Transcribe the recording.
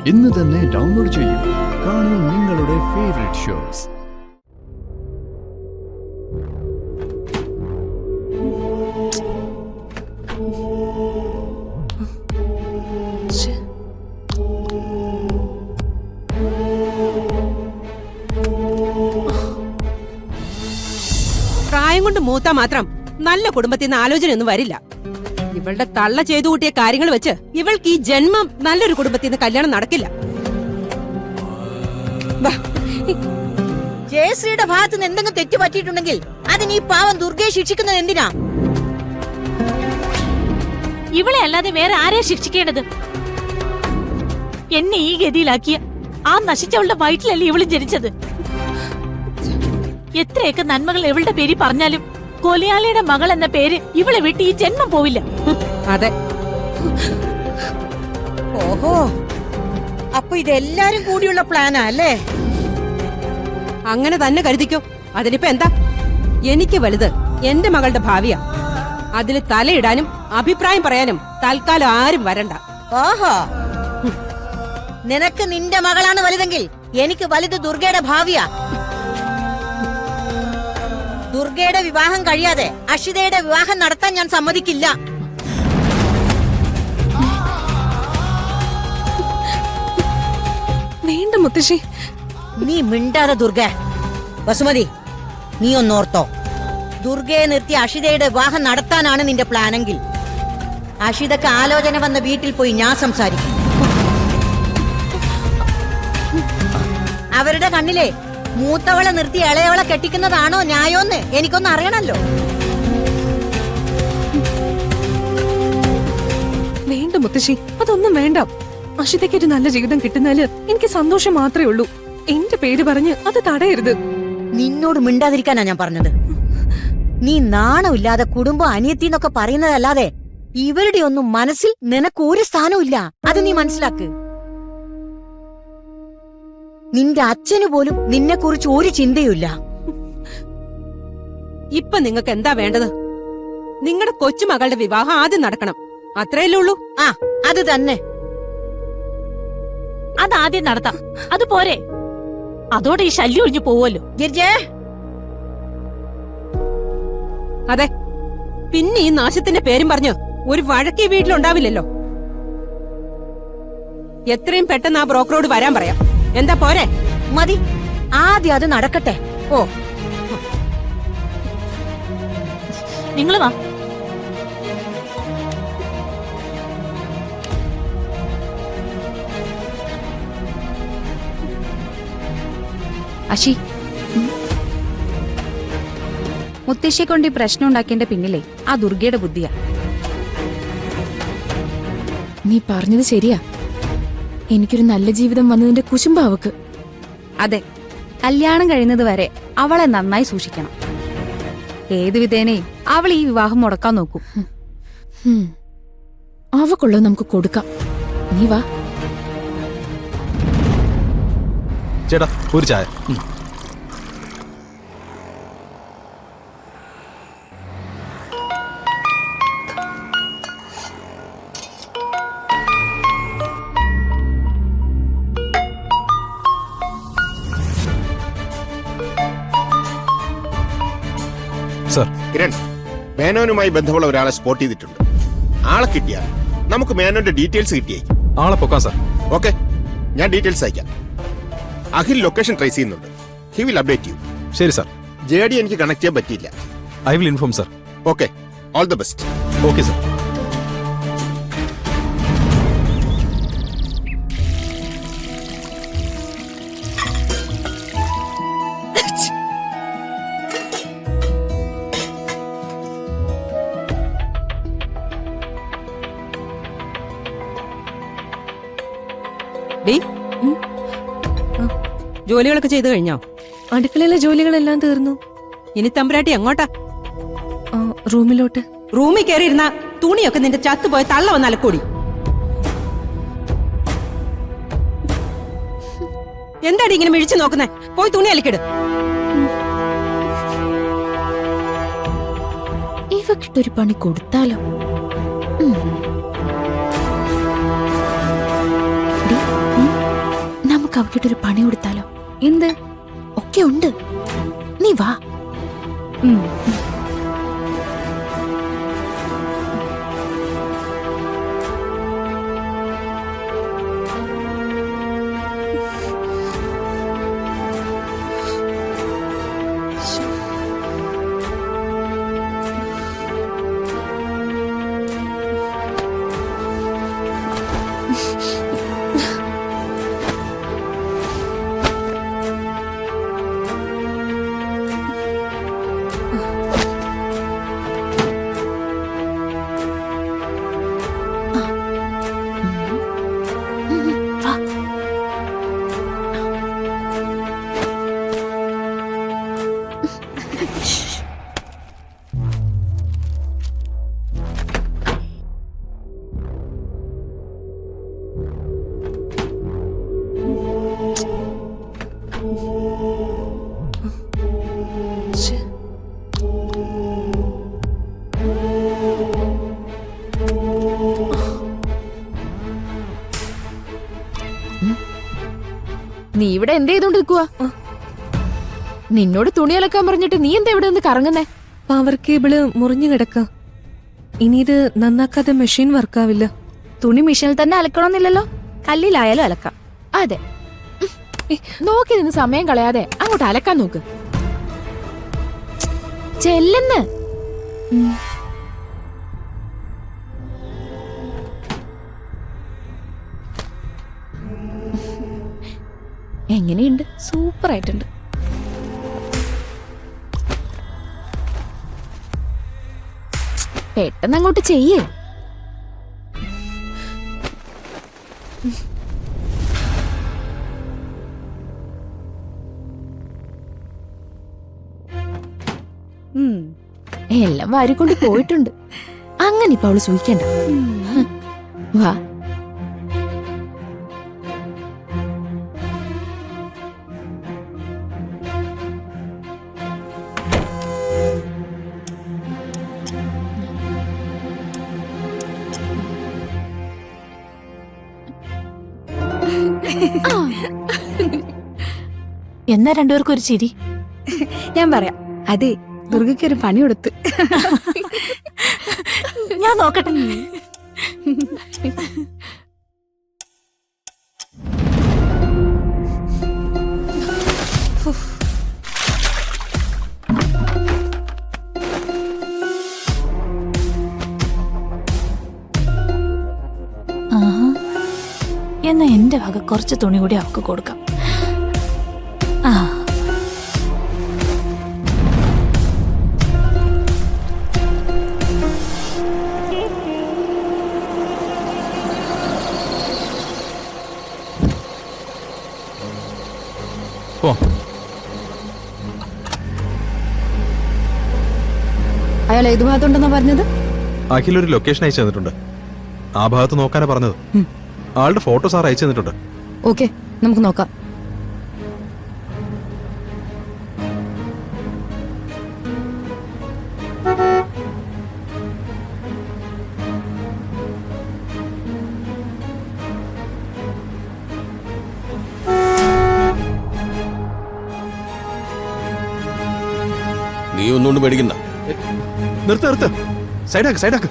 ഇന്ന് തന്നെ ഡൗൺലോഡ് ചെയ്യൂ. കാണൂ നിങ്ങളുടെ ഫേവറേറ്റ് ഷോസ്. പ്രായം കൊണ്ട് മൂത്താ മാത്രം നല്ല കുടുംബത്തിൽ നിന്ന് ആലോചനയൊന്നും വരില്ല. ഇവളുടെ തള്ള ചെയ്തു കൂട്ടിയ കാര്യങ്ങൾ വെച്ച് ഇവൾക്ക് ഈ ജന്മം നല്ലൊരു കുടുംബത്തിൽ നിന്ന് കല്യാണം നടക്കില്ല. ജയശ്രീയുടെ ഭാഗത്ത് നിന്ന് എന്തെങ്കിലും തെറ്റ് പറ്റിയിട്ടുണ്ടെങ്കിൽ അതിന് ഈ പാവം ദുർഗയെ ശിക്ഷിക്കുന്നത് എന്തിനാ? ഇവളെ അല്ലാതെ വേറെ ആരെയാ ശിക്ഷിക്കേണ്ടത്? എന്നെ ഈ ഗതിയിലാക്കിയ ആ നശിച്ചവളുടെ വയറ്റിലല്ലേ ഇവള് ജനിച്ചത്. എത്രയൊക്കെ നന്മകൾ ഇവളുടെ പേര് പറഞ്ഞാലും കൊലയാളിയുടെ മകൾ എന്ന പേര് ഇവളെ വിട്ട് ഈ ജന്മം പോവില്ല. അതെ. ഓഹോ, അപ്പൊ ഇതെല്ലാരും കൂടിയുള്ള പ്ലാനാ അല്ലേ? അങ്ങനെ തന്നെ കരുതിക്കോ. അതിനിപ്പോ എന്താ? എനിക്ക് വലുത് എന്റെ മകളുടെ ഭാവിയാ. അതിൽ തലയിടാനും അഭിപ്രായം പറയാനും തൽക്കാലം ആരും വരണ്ട. ഓഹോ, നിനക്ക് നിന്റെ മകളാണ് വലുതെങ്കിൽ എനിക്ക് വലുത് ദുർഗയുടെ ഭാവിയാ. ദുർഗയുടെ വിവാഹം കഴിയാതെ അഷിതയുടെ വിവാഹം നടത്താൻ ഞാൻ സമ്മതിക്കില്ല. വേണ്ട മുത്തശ്ശി. നീ മിണ്ടാതെ ദുർഗ. വസുമതി, നീ ഒന്നോർത്തോ, ദുർഗയെ നിർത്തി അഷിതയുടെ വിവാഹം നടത്താനാണ് നിന്റെ പ്ലാനെങ്കിൽ അഷിതക്ക് ആലോചന വന്ന വീട്ടിൽ പോയി ഞാൻ സംസാരിക്കും. അവരുടെ കണ്ണിലെ മൂത്തവളെ നിർത്തി ഇളയവളെ കെട്ടിക്കുന്നതാണോ ന്യായോന്ന് എനിക്കൊന്ന് അറിയണല്ലോ. വേണ്ട മുത്തശ്ശി, അതൊന്നും വേണ്ട. അഷിതയ്ക്ക് ഒരു നല്ല ജീവിതം കിട്ടുന്നാല് എനിക്ക് സന്തോഷം മാത്രമേ ഉള്ളൂ. എന്റെ പേര് പറഞ്ഞ് അത് തടയരുത്. നിന്നോട് മിണ്ടാതിരിക്കാനാ ഞാൻ പറഞ്ഞത്. നീ നാണമില്ലാതെ കുടുംബം അനിയത്തിന്നൊക്കെ പറയുന്നതല്ലാതെ ഇവരുടെ ഒന്നും മനസ്സിൽ നിനക്ക് ഒരു സ്ഥാനവും ഇല്ല. അത് നീ മനസ്സിലാക്ക്. നിന്റെ അച്ഛന് പോലും നിന്നെ കുറിച്ച് ഒരു ചിന്തയുമില്ല. ഇപ്പൊ നിങ്ങൾക്ക് എന്താ വേണ്ടത്? നിങ്ങളുടെ കൊച്ചുമകളുടെ വിവാഹം ആദ്യം നടക്കണം. അത്രയല്ലേ ഉള്ളൂ. ആ, അത് തന്നെ. അതാദ്യം നടത്താം. അത് പോരെ? അതോടെ ഈ ശല്യം ഒഴിഞ്ഞു പോവുമല്ലോ. ഗിരിജേ, അതെ. പിന്നെ ഈ നാശത്തിന്റെ പേരും പറഞ്ഞു ഒരു വഴക്ക് ഈ വീട്ടിലുണ്ടാവില്ലല്ലോ. എത്രയും പെട്ടെന്ന് ആ ബ്രോക്കറോട് വരാൻ പറയാം. എന്താ പോരെ? മതി, ആദ്യം അത് നടക്കട്ടെ. ഓ, നിങ്ങള് വാ. അശി, മുത്തശ്ശിയെ കൊണ്ട് ഈ പ്രശ്നം ഉണ്ടാക്കേണ്ട പിന്നിലെ ആ ദുർഗയുടെ ബുദ്ധിയാ. നീ പറഞ്ഞത് ശരിയാ. എനിക്കൊരു നല്ല ജീവിതം വന്നതിന്റെ കുശുമ്പ അവക്ക്. അതെ, കല്യാണം കഴിയുന്നത് വരെ അവളെ നന്നായി സൂക്ഷിക്കണം. ഏതു വിധേനയും അവൾ ഈ വിവാഹം മുടക്കാൻ നോക്കും. അവക്കുള്ളത് നമുക്ക് കൊടുക്കാം. നീ വാ. ചേട്ടാ, ഒരു ചായ. സർ, കിരൺ, മേനോനുമായി ബന്ധമുള്ള ഒരാളെ സ്പോട്ട് ചെയ്തിട്ടുണ്ട്. ആളെ കിട്ടിയാൽ നമുക്ക് മേനോന്റെ ഡീറ്റെയിൽസ് കിട്ടിയേക്കും. ആളെ പൊക്കാം സർ. ഓക്കെ, ഞാൻ ഡീറ്റെയിൽസ് അയക്കാം. അഖിൽ ലൊക്കേഷൻ ട്രേസ് ചെയ്യുന്നുണ്ട്. He will update you. ശരി സർ. JD എനിക്ക് കണക്ട് ചെയ്യാൻ പറ്റിയില്ല. I will inform sir. Okay, all the best. Okay sir. ജോലികളൊക്കെ ചെയ്തു കഴിഞ്ഞോ? അടുക്കളയിലെ ജോലികളെല്ലാം തീർന്നു. ഇനി തമ്പുരാട്ടി എങ്ങോട്ടാ? റൂമിലോട്ട്. റൂമിൽ കയറിയിരുന്ന തുണിയൊക്കെ നിന്റെ ചത്തുപോയ തള്ള വന്ന് അലക്കൂടി. എന്താടി ഇങ്ങനെ മിഴിച്ചു നോക്കുന്നേ? പോയി തുണി അലക്കിട്. ഇവക്കിട്ടൊരു പണി കൊടുത്താലോ? ഡി, നമുക്ക് അവക്കിട്ടൊരു പണി കൊടുത്താലോ? എന്ത്? ഒക്കെ ഉണ്ട്, നീ വാ. ഉം. വാ. നീ ഇവിടെ എന്ത് ചെയ്തോണ്ട് നിൽക്കുവാ? നിന്നോട് തുണി അലക്കാൻ പറഞ്ഞിട്ട് നീ എന്താ ഇവിടെ നിന്ന് കറങ്ങുന്നേ? പവർ കേബിള് മുറിഞ്ഞു കിടക്ക. ഇനി ഇത് നന്നാക്കാതെ മെഷീൻ വർക്കാവില്ല. തുണി മെഷീനിൽ തന്നെ അലക്കണമെന്നില്ലല്ലോ, കല്ലിലായാലും അലക്കാം. അതെ, നോക്കി നിന്ന് സമയം കളയാതെ അങ്ങോട്ട് അലക്കാൻ നോക്ക്. ചെല്ലെന്ന്. എങ്ങനെയുണ്ട്? സൂപ്പർ ആയിട്ടുണ്ട്. പെട്ടെന്ന് അങ്ങോട്ട് ചെയ്യേ. ഉം. എല്ലാം വാരിക്കൊണ്ട് പോയിട്ടുണ്ട്. അങ്ങനെ ഇപ്പൊ അവള് സൂഹിക്കണ്ട. വാ. എന്നാ രണ്ടുപേർക്കും ഒരു ചിരി. ഞാൻ പറയാം. അതെ, ദുർഗയ്ക്ക് ഒരു പണി കൊടുത്ത്. ഞാൻ നോക്കട്ടെ. എന്നാ എന്റെ വക കുറച്ച് തുണി കൂടി അവക്ക് കൊടുക്കാം. ആ, ഓ അയാൾ ഏത് ഭാഗത്തുണ്ടെന്നാ പറഞ്ഞത്? അഖിൽ ഒരു ലൊക്കേഷൻ അയച്ചു തന്നിട്ടുണ്ട്. ആ ഭാഗത്ത് നോക്കാനാ പറഞ്ഞത്. ആളുടെ ഫോട്ടോ സാർ അയച്ചു തന്നിട്ടുണ്ട്. ഓക്കെ, നമുക്ക് നോക്കാം. നീ ഒന്നുകൊണ്ട് പേടിക്കണ്ട. നിർത്ത് നിർത്ത്, സൈഡാക്ക് സൈഡാക്ക്.